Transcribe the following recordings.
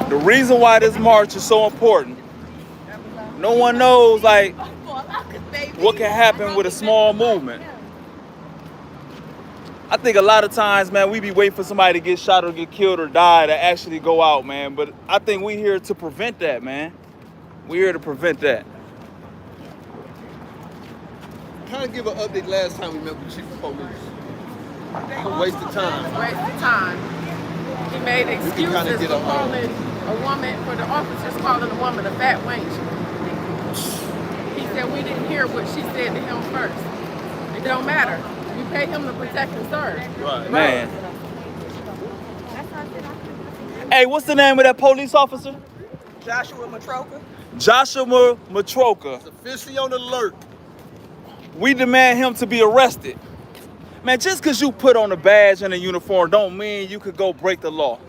The reason why this march is so important, no one knows like what can happen with a small movement. I think a lot of times, man, we be waiting for somebody to get shot or get killed or die to actually go out, man. But I think we here to prevent that, man. We here to prevent that. Kind of give an update last time we met with Chief of Police. A waste of time. Waste of time. He made excuses for calling a woman, for the officers calling a woman a fat wench. He said we didn't hear what she said to him first. It don't matter. You pay him to protect and serve. Right. Man. Hey, what's the name of that police officer? Joshua Matroka. Joshua Matroka. It's officially on alert. We demand him to be arrested. Man, just because you put on a badge and a uniform don't mean you could go break the law.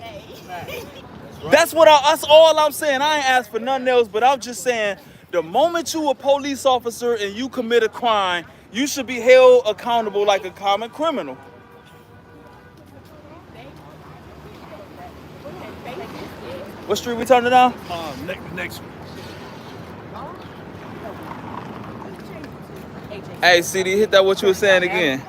That's all I'm saying. I ain't asked for nothing else, but I'm just saying the moment you a police officer and you commit a crime, you should be held accountable like a common criminal. What street we turning down? Next one. Hey, CD, hit that what you were saying again.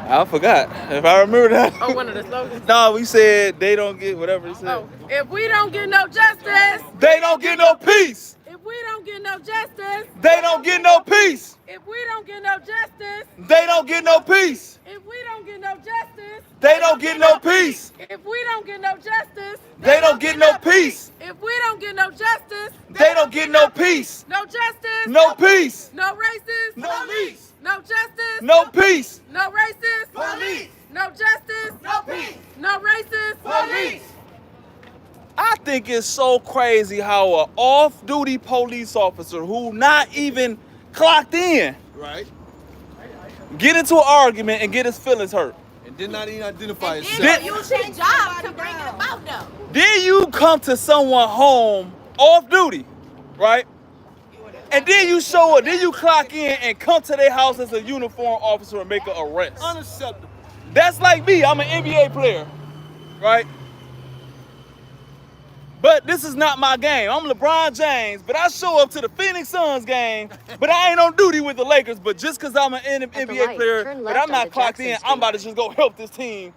I forgot. If I remember that. Oh, one of the slogans? No, we said they don't get whatever he said. Oh, if we don't get no justice, they don't get no peace. If we don't get no justice, they don't get no peace. If we don't get no justice, they don't get no peace. If we don't get no justice, they don't get no peace. If we don't get no justice, they don't get no peace. If we don't get no justice, they don't get no peace. No justice, no peace. No racist, no police. No justice, no peace. No racist, police. No justice, no peace. No racist, police. I think it's so crazy how an off-duty police officer who not even clocked in, right, get into an argument and get his feelings hurt. And did not even identify himself. Then you use his job to bring it about though. Then you come to someone home off duty, right? And then you show up, then you clock in and come to their house as a uniformed officer and make an arrest. Unacceptable. That's like me. I'm an NBA player, right? But this is not my game. I'm LeBron James, but I show up to the Phoenix Suns game, but I ain't on duty with the Lakers. But just because I'm an NBA player, but I'm not clocked in, I'm about to just go help this team.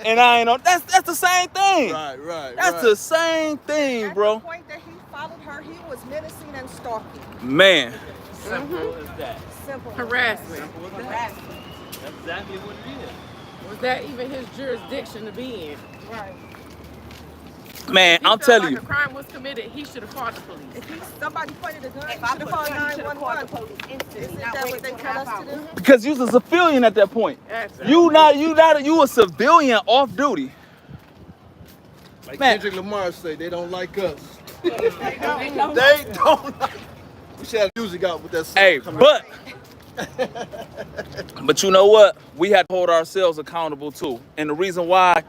And I ain't on. That's the same thing. Right. That's the same thing, bro. At the point that he followed her, he was menacing and stalking. Man. Simple as that. Simple. Harassment. Harassment. That's exactly what it is. Was that even his jurisdiction to be in? Right. Man, I'm telling you. If a crime was committed, he should have called the police. If somebody pointed a gun, he should have called 911. Isn't that what they tell us to do? Because you're a civilian at that point. You a civilian off duty. Like Man. Kendrick Lamar say, they don't like us. They don't like. We should have music out with that song. Hey, but you know what? We had to hold ourselves accountable too. And the reason why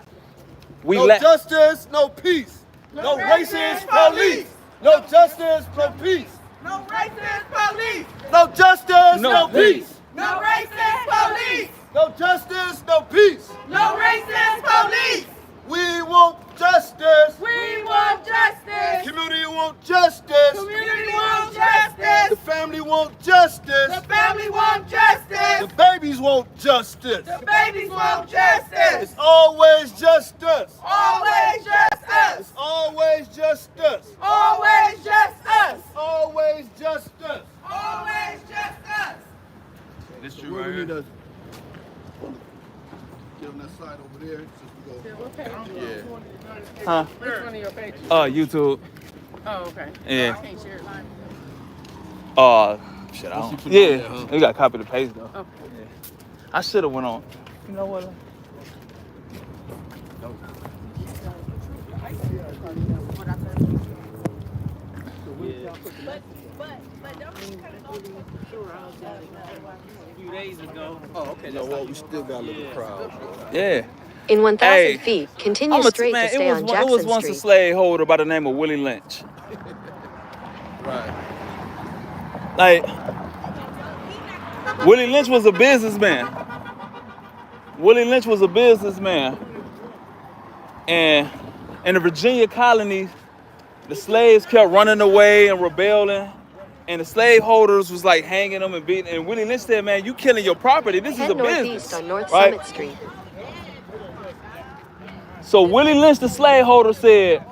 no justice, no peace. No racist police. No justice, no peace. No racist police. No justice, no peace. No racist police. No justice, no peace. No racist police. We want justice. We want justice. Community want justice. Community want justice. The family want justice. The family want justice. The babies want justice. The babies want justice. It's always just us. Always just us. It's always just us. Always just us. Always just us. Always just us. This true right here. Get on that side over there. Yeah. Huh? Which one of your pages? YouTube. Oh, okay. Yeah. I can't share it live. Shit, I don't. Yeah, you got to copy the page though. Okay. Yeah. I should have went on. You know what? A few days ago. Oh, okay. You know what? We still got a little crowd. Yeah. In 1,000 feet, continue straight to stay on Jackson It was once Street. a slaveholder by the name of Willie Lynch. Right. Like, Willie Lynch was a businessman. Willie Lynch was a businessman. And In the Virginia colonies, the slaves kept running away and rebelling. And the slaveholders was like hanging them and beating. And Willie Lynch said, man, you killing your property. This is Head a northeast business, on North right? Summit Street. So Willie Lynch, the slaveholder, said,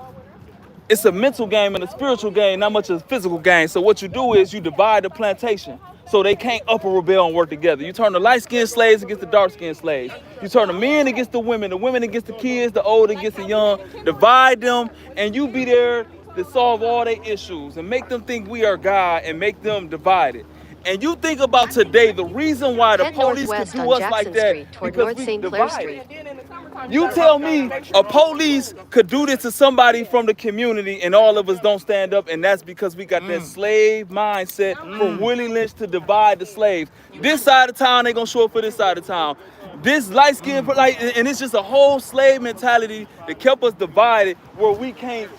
it's a mental game and a spiritual game, not much of a physical game. So what you do is you divide the plantation so they can't up or rebel and work together. You turn the light-skinned slaves against the dark-skinned slaves. You turn the men against the women against the kids, the old against the young. Divide them, and you be there to solve all their issues and make them think we are God and make them divided. And you think about today, the reason why the Head police could northwest do on us Jackson like that Street toward because North we St. Clair divided. Street. You tell me a police could do this to somebody from the community and all of us don't stand up, and that's because we got that slave mindset from Willie Lynch to divide the slaves. This side of town, they gonna show up for this side of town. This light skin, like, and it's just a whole slave mentality that kept us divided where we can't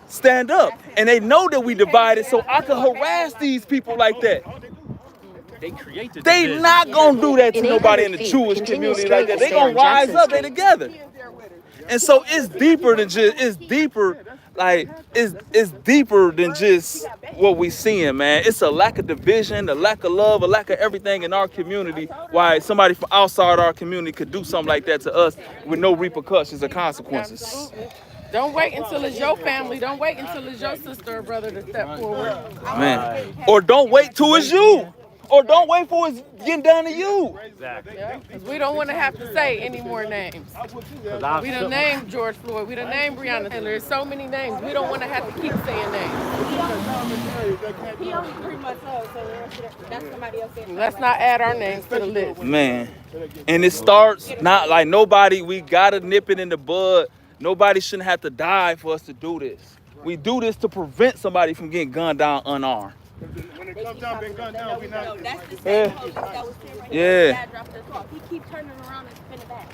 stand up. And they know that we divided, so I can harass these people like that. They created. They not gonna do that to In nobody 800 in the feet, Jewish continue community straight like that. to They stay gonna on rise Jackson up, they Street. together. And so it's deeper than just, it's deeper than just what we seeing, man. It's a lack of division, a lack of love, a lack of everything in our community. Why somebody from outside our community could do something like that to us with no repercussions or consequences. Absolutely. Don't wait until it's your family. Don't wait until it's your sister or brother to step forward. Man. Or don't wait till it's you. Or don't wait for it's getting done to you. Exactly. Yeah, 'cause we don't want to have to say any more names. We done named George Floyd. We done named Breonna Taylor. There's so many names. We don't want to have to keep saying names. He only 3 months old, so that's somebody else. Let's not add our names to the list. Man. And it starts not like nobody, we gotta nip it in the bud. Nobody shouldn't have to die for us to do this. We do this to prevent somebody from getting gunned down unarmed. When it comes down, been gunned down, we not. That's the same police that was sitting right here. Yeah. Dad dropped us off. He keeps turning around and spinning back.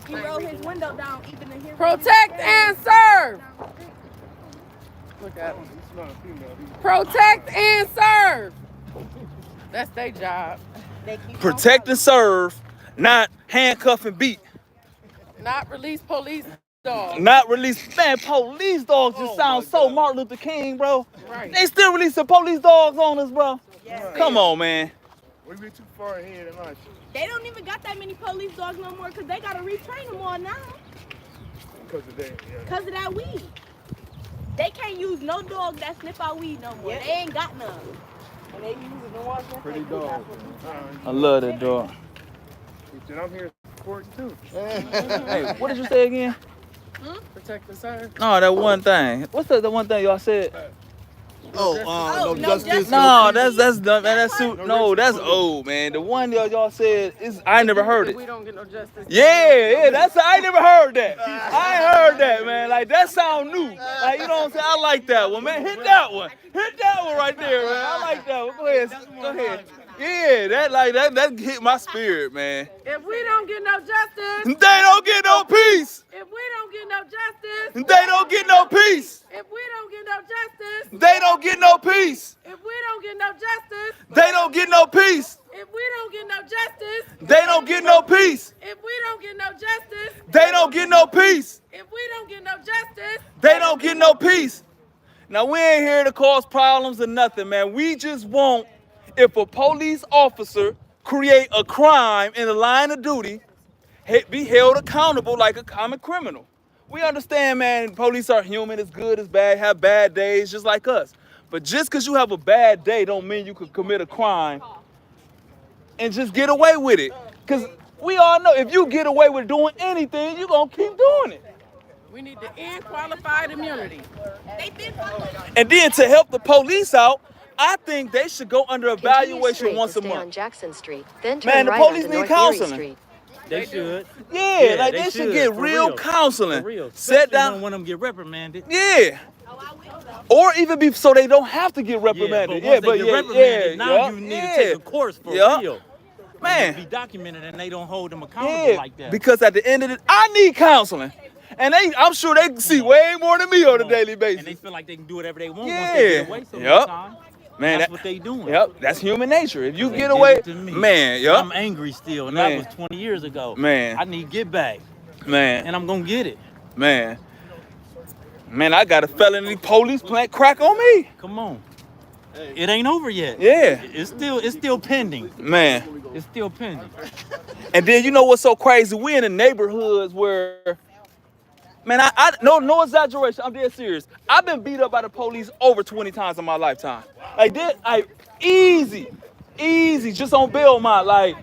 He rolled his window down even to hear. Protect and serve. Look at him. Protect and serve. That's their job. Protect and serve, not handcuff and beat. Not release police dogs. Not release, man, police dogs just sound so Martin Luther King, bro. Right. They still releasing police dogs on us, bro. Come on, man. We be too far ahead in life. They don't even got that many police dogs no more because they got to retrain them all now. Because of that, yeah. Because of that weed. They can't use no dog that sniff out weed no more. They ain't got none. And they using the ones that Pretty dog. I love that dog. And I'm here supporting too. Hey, what did you say again? Protect and serve. No, that one thing. What's the one thing y'all said? No justice. No, that's dumb, man. That's that's old, man. The one y'all said is I never heard it. We don't get no justice. Yeah, that's I ain't never heard that. I ain't heard that, man. Like that sound new. Like you know what I'm saying? I like that one, man. Hit that one right there, man. I like that one. Go ahead. Yeah, that hit my spirit, man. If we don't get no justice, They don't get no peace. if we don't get no justice, They don't get no peace. if we don't get no justice, They don't get no peace. if we don't get no justice, They don't get no peace. if we don't get no justice, They don't get no peace. if we don't get no justice, They don't get no peace. if we don't get no justice, They don't get no peace. Now, we ain't here to cause problems or nothing, man. We just want, if a police officer create a crime in the line of duty, be held accountable like a common criminal. We understand, man, police are human, it's good, it's bad, have bad days just like us. But just because you have a bad day don't mean you could commit a crime and just get away with it. Because we all know if you get away with doing anything, you're going to keep doing it. we need to end qualified immunity. And then to help the police out, I think they should go under Continue evaluation straight once to a stay on month. Jackson Street, then Man, turn the right police onto need North Erie counseling. Street. They should. Yeah, like they should get for real counseling. For real. Set Especially down. when them get reprimanded. Yeah. Or even be so they don't have to get Yeah, reprimanded. but once they get reprimanded, now you need to take a course for real. Man. Be documented and they don't hold them accountable Yeah, like that. because at the end of it, I need counseling. And I'm sure they can see way more than me on a daily basis. And they feel like they can do whatever they want once they get away some time. Man, that's what they doing. Yep, that's human nature. If you They get did away, it to me. man, yep. I'm angry still, and Man. that was 20 years ago. Man. I need to get back, Man. and I'm gonna get it. Man, I got a felony police plant crack on me. Come on. It ain't over yet. Yeah. It's still pending. Man. It's still pending. And then you know what's so crazy? We in the neighborhoods where, man, I no exaggeration. I'm dead serious. I've been beat up by the police over 20 times in my lifetime. Like this, easy, just on bail, like,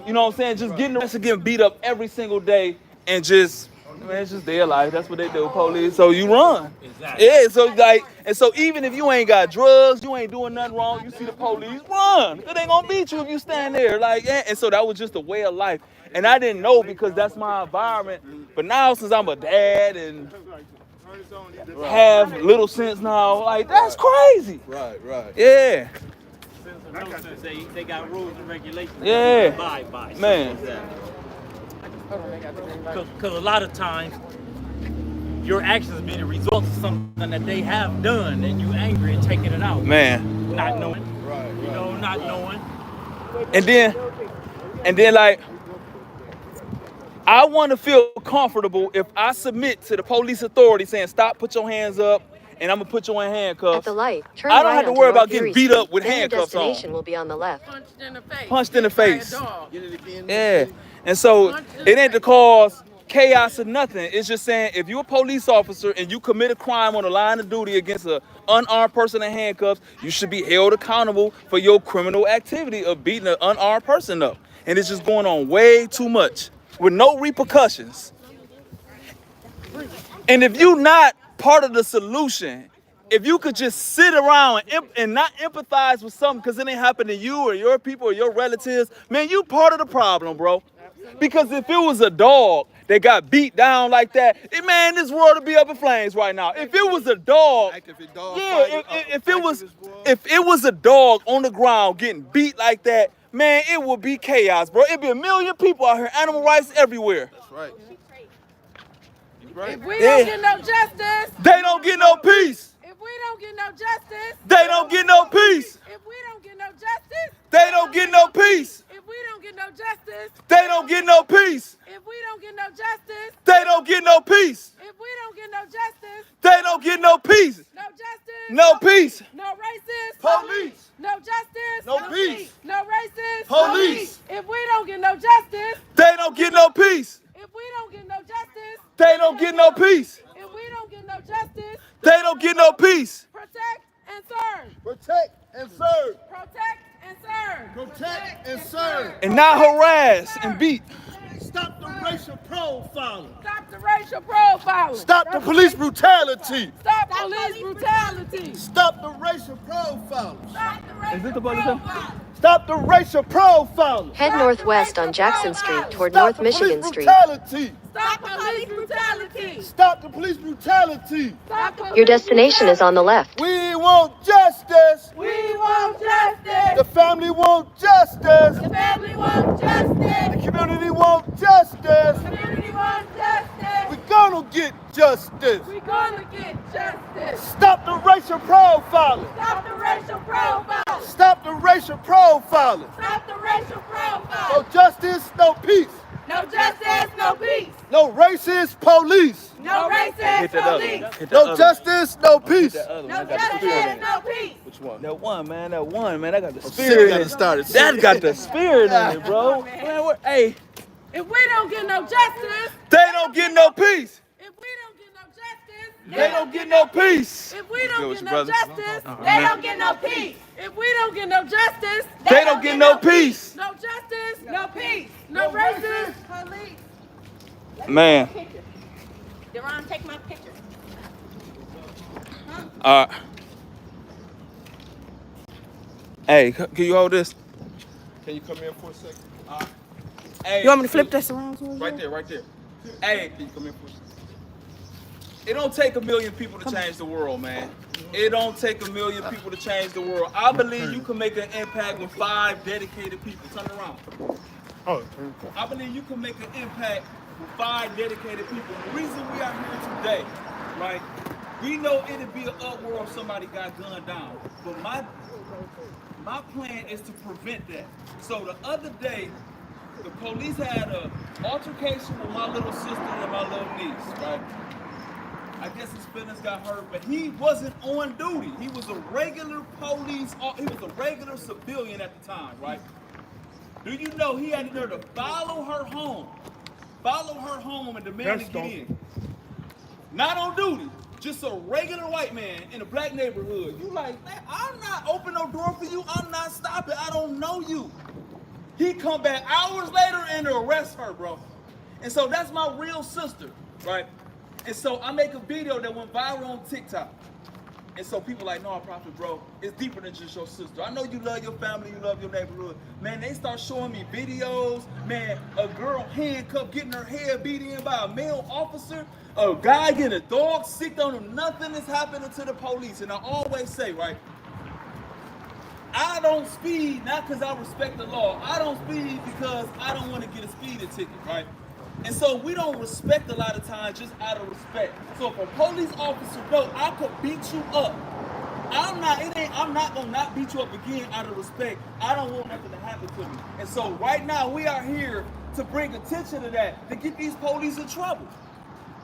you know what I'm saying? Just getting arrested, getting beat up every single day, and just, man, it's just their life. That's what they do, police. So you run. Exactly. Yeah. So like, and so even if you ain't got drugs, you ain't doing nothing wrong. You see the police, run. They ain't gonna beat you if you stand there. Like, and so that was just a way of life. And I didn't know because that's my environment. But now since I'm a dad and have little sense now, like that's crazy. Right. Yeah. They got rules and regulations. Yeah. Abide by. Man. Because a lot of times your actions be the result of something that they have done, and you angry and taking it out. Man. Not knowing. Right. You know, not knowing. And then like, I want to feel comfortable if I submit to the police authority saying, stop, put your hands up, and I'm going to put you in handcuffs. At the light, turn I don't right have to onto worry about North getting Erie beat Street. up with Then handcuffs your on. destination will be on the left. Punched in the face. Punched in the face. By a dog. Yeah. And so it ain't to cause chaos or nothing. It's just saying if you're a police officer and you commit a crime on the line of duty against an unarmed person in handcuffs, you should be held accountable for your criminal activity of beating an unarmed person up. And it's just going on way too much with no repercussions. And if you're not part of the solution, if you could just sit around and not empathize with something because it ain't happened to you or your people or your relatives, man, you part of the problem, bro. Because if it was a dog that got beat down like that, man, this world would be up in flames right now. If it was a dog, if it was a dog on the ground getting beat like that, man, it would be chaos, bro. It'd be a million people out here, animal rights everywhere. That's right. If we don't get no justice, they don't get no peace. If we don't get no justice, they don't get no peace. If we don't get no justice, they don't get no peace. If we don't get no justice, they don't get no peace. If we don't get no justice, they don't get no peace. If we don't get no justice, they don't get no peace. No justice, no peace. No racist police. No justice, no peace. No racist police. If we don't get no justice, they don't get no peace. If we don't get no justice, they don't get no peace. If we don't get no justice, they don't get no peace. Protect and serve. Protect and serve. Protect and serve. Protect and serve. And not harass and beat. Stop the racial profiling. Stop the racial profiling. Stop the police brutality. Stop police brutality. Stop the racial profiling. Stop the racial Is this the police? Stop the racial profiling. Head northwest on Jackson Street toward North Michigan Street. Stop police brutality. Stop the police brutality. Your destination is on the left. We want justice. We want justice. The family want justice. The family want justice. The community want justice. The community want justice. We're gonna get justice. We're gonna get justice. Stop the racial profiling. Stop the racial profiling. Stop the racial profiling. Stop the racial profiling. No justice, no peace. No justice, no peace. No racist police. No racist police. No justice, no peace. No justice, no peace. Which one? That one, man. That got the spirit in it. That got the spirit in it, bro. Man, hey. If we don't get no justice, they don't get no peace. If we don't get no justice, they don't get no peace. If we don't get no justice, they don't get no peace. If we don't get no justice, they don't get no peace. No justice, no peace. No racist police. Man. Deron, take my picture. Hey, can you hold this? Can you come here for a second? Hey, you want me to flip this around? Right there. Hey, can you come here for a second? It don't take a million people to change the world, man. It don't take a million people to change the world. I believe you can make an impact with 5 dedicated people. Turn around. I believe you can make an impact with 5 dedicated people. The reason we are here today, right? We know it'd be an uproar if somebody got gunned down. But my plan is to prevent that. So the other day, the police had an altercation with my little sister and my little niece, right? I guess his feelings got hurt, but he wasn't on duty. He was a regular police, he was a regular civilian at the time, right? Do you know he had there to follow her home and demand to get in? Not on duty, just a regular white man in a black neighborhood. You like, man, I'm not opening no door for you. I'm not stopping. I don't know you. He come back hours later and arrest her, bro. And so that's my real sister, right? And so I make a video that went viral on TikTok. And so people like, no, Prophet, bro, it's deeper than just your sister. I know you love your family, you love your neighborhood. Man, they start showing me videos, man, a girl handcuffed, getting her head beat in by a male officer, a guy getting a dog sick on him. Nothing is happening to the police. And I always say, right, I don't speed, not because I respect the law. I don't speed because I don't want to get a speeding ticket, right? And so we don't respect a lot of times just out of respect. So if a police officer knows I could beat you up, I'm not gonna not beat you up again out of respect. I don't want nothing to happen to me. And so right now we are here to bring attention to that, to get these police in trouble.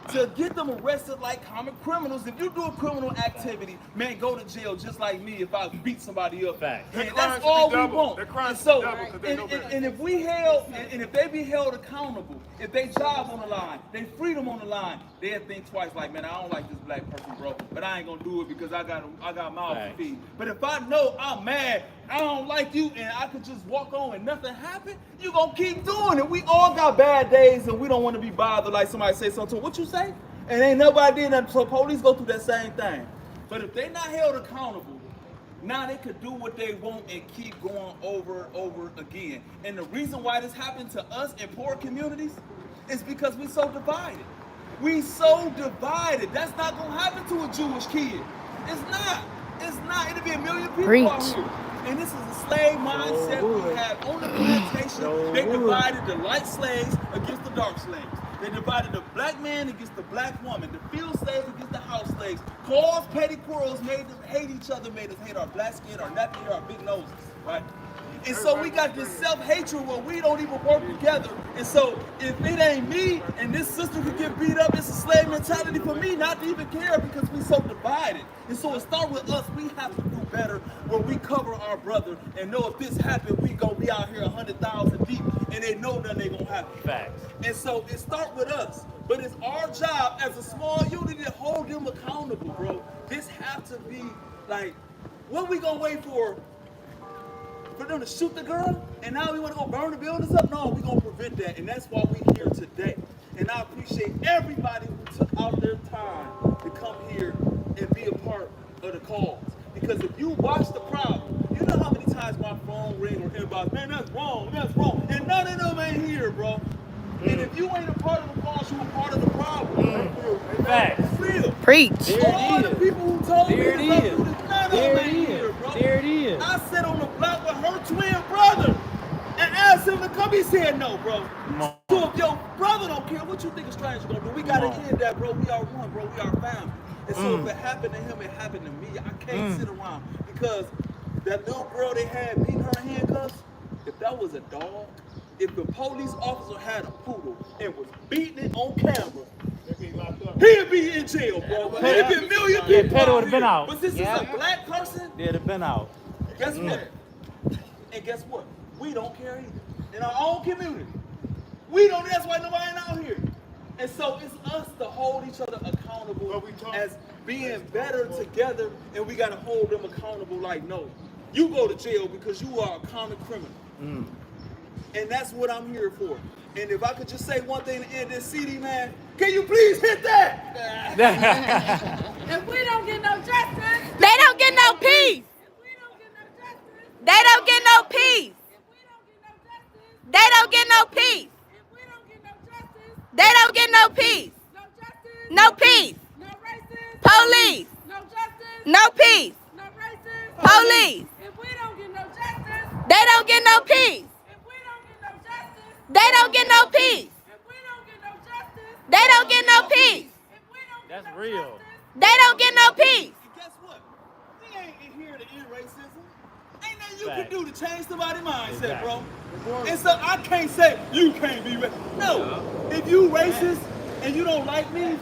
To get them arrested like common criminals. If you do a criminal activity, man, go to jail just like me if I beat somebody up. Fact. And that's all we want. And so, and if we held, and if they be held accountable, if they job on the line, they freedom on the line, they'll think twice like, man, I don't like this black person, bro, but I ain't gonna do it because I got mouth to feed. But if I know I'm mad, I don't like you, and I could just walk on and nothing happen, you gonna keep doing it. We all got bad days, and we don't want to be bothered like somebody say something to us. What you say? And ain't nobody did nothing. So police go through that same thing. But if they not held accountable, now they could do what they want and keep going over and over again. And the reason why this happened to us in poor communities is because we so divided. We so divided. That's not gonna happen to a Jewish kid. It's not. It's not. It'll be a million people out here. And this is a slave mindset we have on the plantation. They divided the light slaves against the dark slaves. They divided the black man against the black woman, the field slaves against the house slaves. Caused petty quarrels, made them hate each other, made us hate our black skin, our nappy hair, our big noses, right? And so we got this self-hatred where we don't even work together. And so if it ain't me and this sister could get beat up, it's a slave mentality for me not to even care because we so divided. And so it starts with us. We have to do better where we cover our brother and know if this happened, we gonna be out here 100,000 deep and they know nothing ain't gonna happen. Facts. And so it starts with us. But it's our job as a small unit to hold them accountable, bro. This have to be like, what we gonna wait for them to shoot the girl, and now we want to go burn the buildings up? No, we're going to prevent that, and that's why we're here today. And I appreciate everybody who took out their time to come here and be a part of the cause. Because if you watch the problem, you know how many times my phone ring or inbox, man, that's wrong, and none of them ain't here, bro. And if you ain't a part of the cause, you a part of the problem. Facts. Real. Preach. All the people who told me There to it go is. through this, none of There them it ain't is. here, bro. There it is. I sat on the block with her twin brother and asked him to come. He said no, bro. So if your brother don't care, what you think a stranger gonna do? We gotta end that, bro. We are one, bro. We are family. And so if it happened to him, it happened to me. I can't sit around because that little girl they had beating her in handcuffs, if that was a dog, if the police officer had a poodle and was beating it on camera, he'd be in jail, bro. He'd be a million people Petty out would've been here. out. But since it's a black person, They'd have been out. guess what? And guess what? We don't care either. In our own community. We don't, that's why nobody ain't out here. And so it's us to hold each other accountable as being better together, and we gotta hold them accountable like, no, you go to jail because you are a common criminal. And that's what I'm here for. And if I could just say one thing to end this CD, man, can you please hit that? If we don't get no justice, They don't get no peace. if we don't get no justice, They don't get no peace. if we don't get no justice, They don't get no peace. if we don't get no justice, They don't get no peace. no justice, No peace. no racist, Police. no justice, No peace. no racist, Police. if we don't get no justice, They don't get no peace. if we don't get no justice, They don't get no peace. if we don't get no justice, They don't get no peace. if we don't That's get no real. justice, They don't get no peace. And guess what? We ain't in here to end racism. Ain't nothing you can do to change somebody's mindset, bro. And so I can't say you can't be racist. No. If you racist and you don't like me,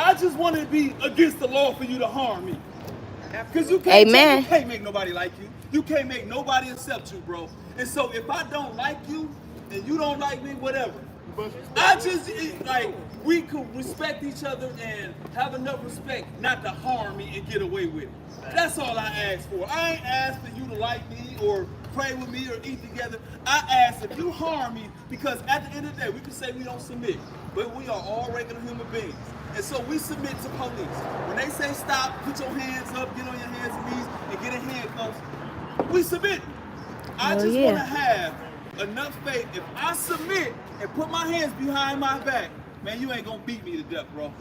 I just want to be against the law for you to harm me. Because you can't make nobody like you. You can't make nobody accept you, bro. And so if I don't like you and you don't like me, whatever. I just, like, we could respect each other and have enough respect not to harm me and get away with it. That's all I ask for. I ain't asked for you to like me or pray with me or eat together. I ask if you harm me, because at the end of the day, we can say we don't submit, but we are all regular human beings. And so we submit to police. When they say stop, put your hands up, get on your hands and knees, and get in handcuffs, we submit. I just want to have enough faith. If I submit and put my hands behind my back, man, you ain't gonna beat me to death, bro.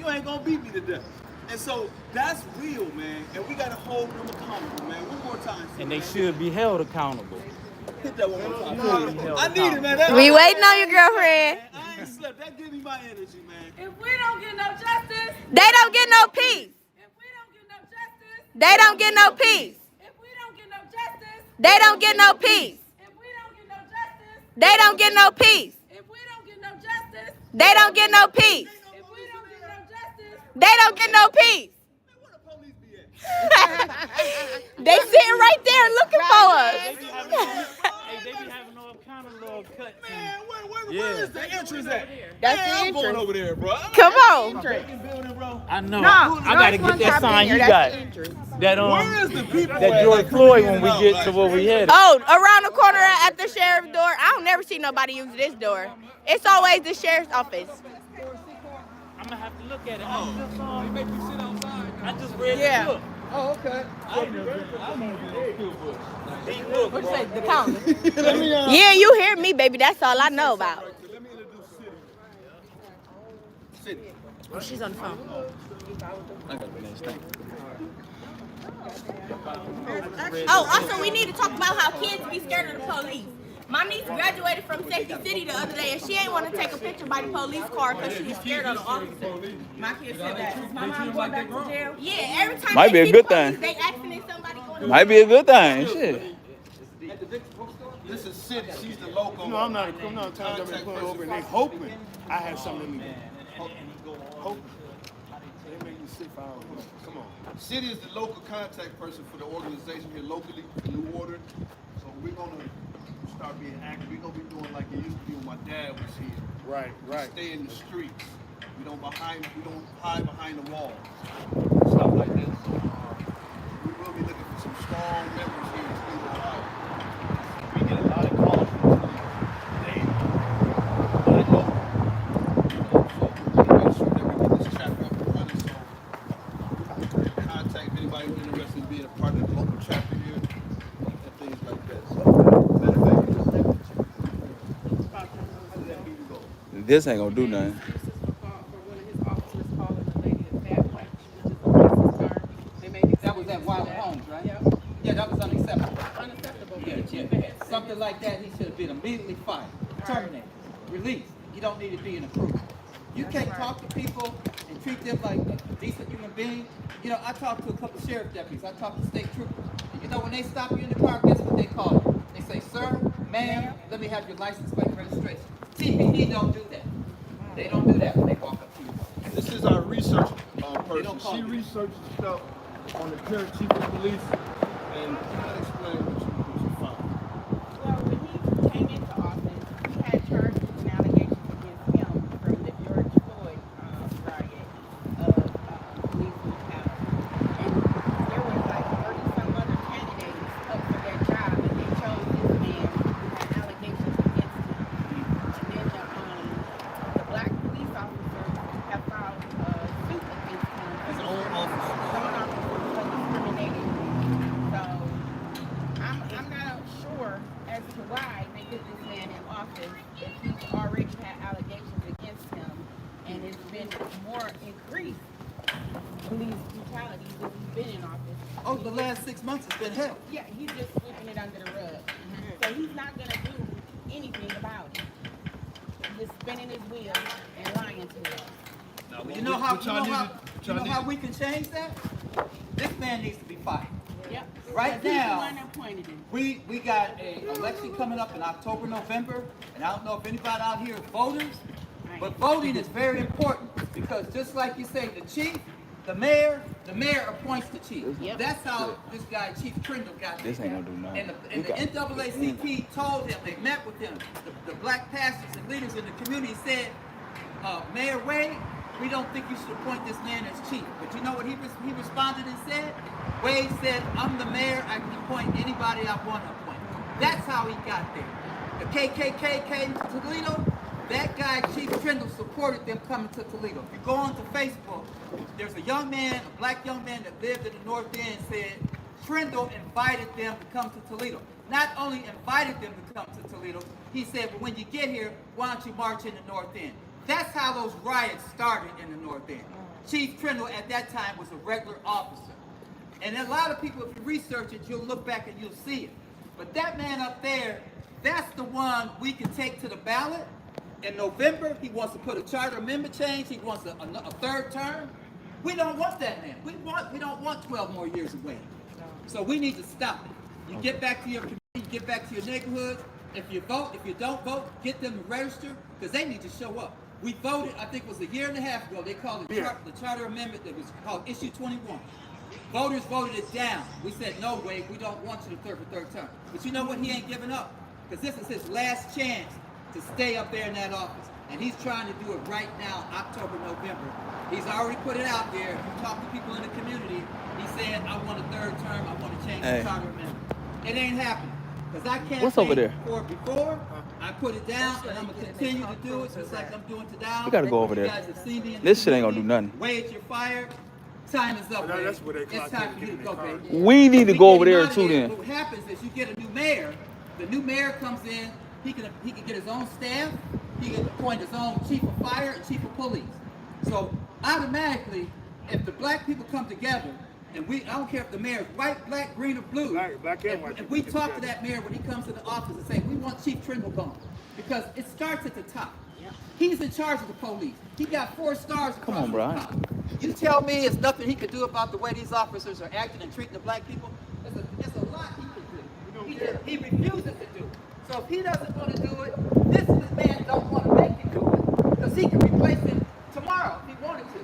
You ain't gonna beat me to death. And so that's real, man. And we gotta hold them accountable, man. One more time. And they should be held accountable. Hit that one more time. I need it, man. We waiting on your girlfriend. I ain't slept. That give me my energy, man. If we don't get no justice, They don't get no peace. if we don't get no justice, They don't get no peace. if we don't get no justice, They don't get no peace. if we don't get no justice, They don't get no peace. if we don't get no justice, They don't get no peace. if we don't get no justice, They don't get no peace. Where the police be at? They sitting right there looking for us. They be having all kind of little cuts. Man, where is the entrance at? That's Man, the I'm going entrance. over there, bro. Come on. Building, bro. I know. I gotta get that sign you got. That Where is the people that at? George Like, Floyd coming when we in and get out, to like- where we headed. Oh, around the corner at the sheriff's door. I don't never see nobody use this door. It's always the sheriff's office. I'm gonna have to look at it. They make you sit outside. I just read Yeah. the book. Oh, okay. Look, What'd you bro. say? The counter. Let me, Yeah, you hear me, baby. That's all I know about. Let me introduce City. City. Oh, she's on the phone. I got the next thing. Oh, also, we need to talk about how kids be scared of the police. My niece graduated from Safety City the other day, and she ain't want to take a picture by the police car because she was scared of the officer. My kid said that. Is my mom going back to jail? Yeah, every time Might they be a see good the police, thing. they asking if somebody going to Might be a good thing. Shit. this is Sid. She's the local. No, I'm not trying to jump in point over, and they hoping I have something in me. Hoping. They make me sit for hours. Come on. City is the local contact person for the organization here locally, New Order. So we're gonna start being active. We're gonna be doing like it used to be when my dad was here. Right, right. Stay in the streets. We don't hide behind the wall. Stuff like this. We will be looking for some strong members here in Cleveland, Ohio. We get a lot of calls from daily. I know. So we're gonna make sure that we get this chapter up and running. So contact anybody who's interested in being a part of the local chapter here and things like that. So matter of fact, how did that meeting go? This ain't gonna do nothing. excuses for one of his officers calling the lady a fat wench, which is a racist term. They made excuses That was at Wild for Homes, right? Yep. Yeah, that was unacceptable. Unacceptable. Yeah, The chief yeah. had said Something like that, he should have been immediately fired, terminated, released. You don't need to be in a crew. You can't talk to people and treat them like a decent human being. You know, I talked to a couple sheriff deputies. I talked to state troopers. And you know, when they stop you in the car, guess what they call you? They say, sir, ma'am, let me have your license plate and registration. TPD don't do that. They don't do that when they walk up to you. This is our research person. don't call She me. researches stuff on the current chief of police, and I'll explain what you found. Well, when he came into office, he had charges and allegations against him from the George Floyd riot of police brutality. And there was like 30 some other candidates up for that job, and they chose this man who had allegations against him. And then the black police officers have filed suit against him. His own officer. For discriminating. So I'm not sure as to why they put this man in office if he's already had allegations against him and it's been more increased police brutality since he's been in office. Oh, the last 6 months has been hell. Yeah, he's just sweeping it under the rug. So he's not gonna do anything about it. Just spinning his wheels and lying to us. You know how we can change that? This man needs to be fired. Yep. Right Because he's the now, one that appointed him. we got an election coming up in October, November, and I don't know if anybody out here is voters, but voting is very important because Because just like you say, the chief, the mayor appoints the chief. Yep. That's how this guy, Chief Trindle, got there. This ain't gonna do nothing. And the NAACP told him, they met with him, the black pastors and leaders in the community said, Mayor Wade, we don't think you should appoint this man as chief. But you know what he responded and said? Wade said, I'm the mayor, I can appoint anybody I want to appoint. That's how he got there. The KKK came to Toledo, that guy, Chief Trindle, supported them coming to Toledo. If you go onto Facebook, there's a young man, a black young man that lived in the North End, said Trindle invited them to come to Toledo. Not only invited them to come to Toledo, he said, but when you get here, why don't you march in the North End? That's how those riots started in the North End. Chief Trindle at that time was a regular officer. And a lot of people, if you research it, you'll look back and you'll see it. But that man up there, that's the one we can take to the ballot. In November, he wants to put a charter amendment change. He wants a third term. We don't want that man. We don't want 12 more years of waiting. So we need to stop it. You get back to your community, you get back to your neighborhood. If you vote, if you don't vote, get them to register because they need to show up. We voted, I think it was a year and a half ago, they called it the charter amendment that was called Issue 21. Voters voted it down. We said, no, Wade, we don't want you to serve a third term. But you know what? He ain't giving up because this is his last chance to stay up there in that office. And he's trying to do it right now, October, November. He's already put it out there. If you talk to people in the community, he said, I want a third term, I want to change the charter amendment. It ain't happening. Because I can't What's over there? For it before. I put it down and I'm going to continue to do it just like I'm doing today. We got to go over there. You guys have seen me in This shit ain't going to do nothing. Wade, you're fired. Time is up, That's what they it's time for you to go, baby. We need to go over there too then. What happens is you get a new mayor. The new mayor comes in. He can get his own staff. He can appoint his own chief of fire and chief of police. So automatically, if the black people come together, and I don't care if the mayor is white, black, green, or blue. Black and white. If we talk to that mayor when he comes to the office and say, we want Chief Trindle gone. Because it starts at the top. He's in charge of the police. He got 4 stars. Come on, bro. You tell me it's nothing he could do about the way these officers are acting and treating the black people? There's a lot he could do. He refuses to do it. So if he doesn't want to do it, this man don't want to make him do it. Because he can replace him tomorrow if he wanted to.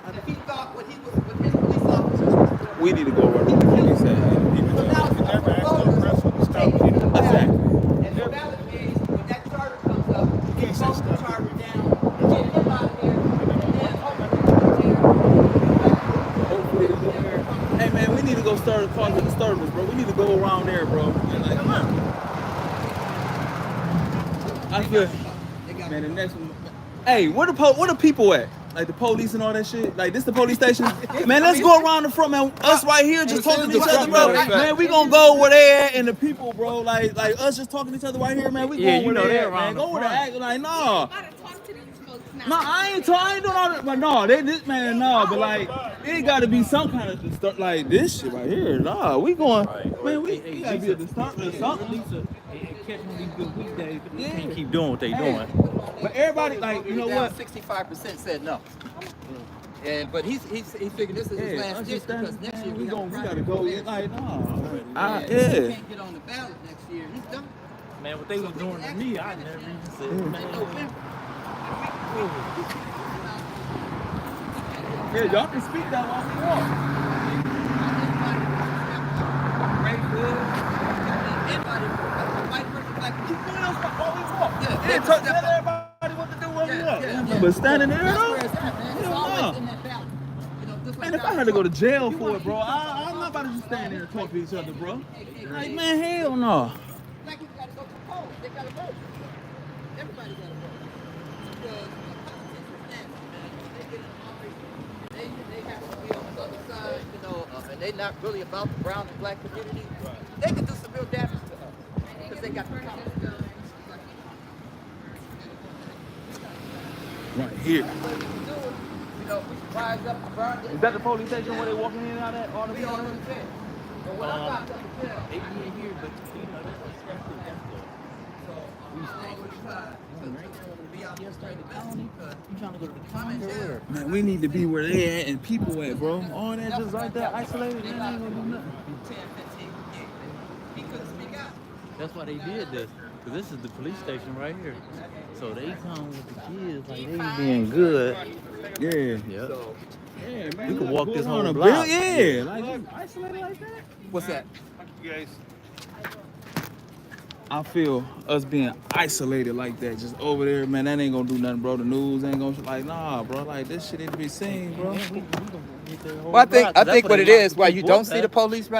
And if he thought what his police officers was doing. We need to go over there. So now it's up for voters to take it to the ballot. And the ballot means when that charter comes up, get vote the charter down, get him out of there, and then hopefully Hey man, we need to go start causing disturbance, bro. We need to go around there, bro. Like, come on. I feel, man, the next one. Hey, where the people at? Like the police and all that shit. Like this the police station. Man, let's go around the front, man. Us right here just talking to each other, bro. Man, we gonna go where they at and the people, bro. Like us just talking to each other right here, man. We going where they at, man. Go where they at. Like, nah. No, I ain't doing all that. But no, this man, no. But like, it got to be some kind of stuff like this shit right here. Nah, we going. Man, we gotta be a disturbance or something. Catch one of these good weekdays, but they can't keep doing what they doing. But everybody, like, you know what? 65% said no. But he figured this is his last ditch because next year we gotta go. Like, nah. He can't get on the ballot next year. He's done. Man, what they was doing to me, I never even said. Man. Yeah, y'all can speak that while we walk. Yeah, tell everybody what to do when we walk. But standing there, though? Man, if I had to go to jail for it, bro, I'm not about to just stand there and talk to each other, bro. Like, man, hell no. Black people got to go to the polls. They got to vote. Everybody got to vote. Because they have to be on the other side, and they're not really about the brown and black community. They can do some real damage to us because they got the power. Right here. We rise up and burn it. Is that the police station where they walking in and out of all the people? But when I got to jail, They be in here, but you know, that's Man, we need to be where they at and people at, bro. All that just like that, isolated, man, ain't gonna do nothing. 10, 15 years. He couldn't speak out. That's why they did this. Cause this is the police station right here. So they come with the kids like they being good. Yeah. Yeah. So, Yeah, man. We could walk this on whole a block. Yeah. Like, you isolated like that? What's that? I feel us being isolated like that, just over there, man, that ain't gonna do nothing, bro. The news ain't gonna, like, nah, bro. Like, this shit need to be seen, bro. Well, I think what it is, why you don't see the police right